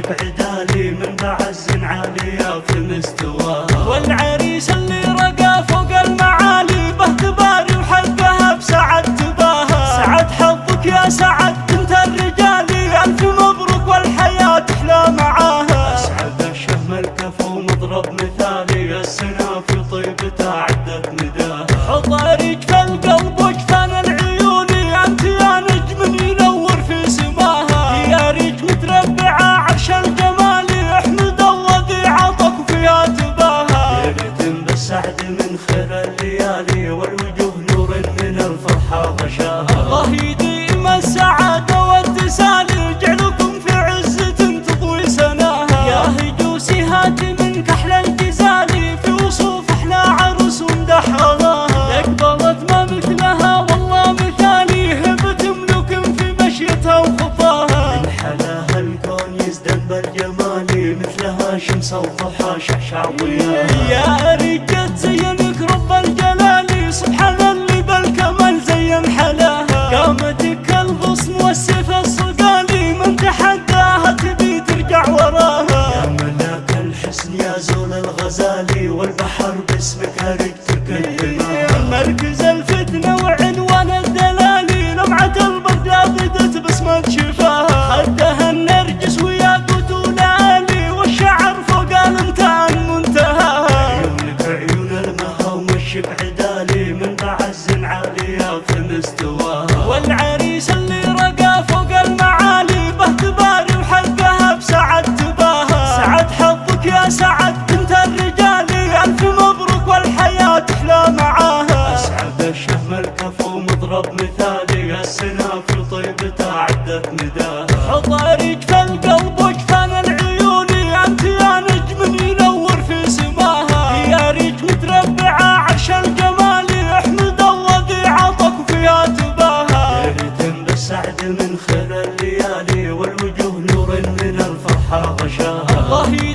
عدالي من بعز عالية في مستواها. والعريس اللي رقى فوق المعالي باهتباري وحلقها بسعد تباها. سعد حظك يا سعد بنت الرجالي، ألف مبروك والحياة تحلى معاها. أسعد الشهم الكفو مضرب مثالي، السنة في طيبتها عدت نداها. حطاريك في القلب وجفان العيون، أنت يا نجم ينور في سماها. يا ريت متربعة عرش الجمال، احمد الله ذي عطك وفيها تباها. ليلة بالسعد من خير الليالي، والوجوه نور من الفرحة غشاها. الله يديم السعادة والتسالي، جعلكم في عزة تضوي سناها. يا هجوسي هات من كحل الجزالي، في وصوف احلى عروس ومدح غلاها. اقبلت ما مثلها والله مثالي، هبة ملوك في مشيتها وخفاها. من حلاها الكون يزدن بالجمال، مثلها شمس الضحى شعشع ضياها. يا رجال زينك رب الجلال، سبحان اللي بالكمال زين حلاها. قامتك الغصن والسيف الصقالي، من تحداها تبي ترجع وراها. يا ملاك الحسن يا زول الغزالي، والبحر باسمك هرج تكلمها. مركز الفتنة وعنوان الدلالي، لمعة البغداد بدت بسمة شفاها. خدها النرجس وياقوت ولالي، والشعر فوق الامتان منتهاها. عيونك عيون المها ومشك عدالي، من بعز عالية في مستواها. والعريس اللي رقى فوق المعالي، باهتباري وحلقها بسعد تباها. سعد حظك يا سعد بنت الرجالي، ألف مبروك والحياة تحلى معاها. أسعد الشهم الكفو مضرب مثالي، السنة في طيبتها عدت نداها. حطاريك في القلب وجفان العيون، أنت يا نجم ينور في سماها. يا ريت متربعة عرش الجمال، احمد الله ذي عطك وفيها تباها. ليلة بالسعد من خير الليالي، والوجوه نور من الفرحة غشاها. الله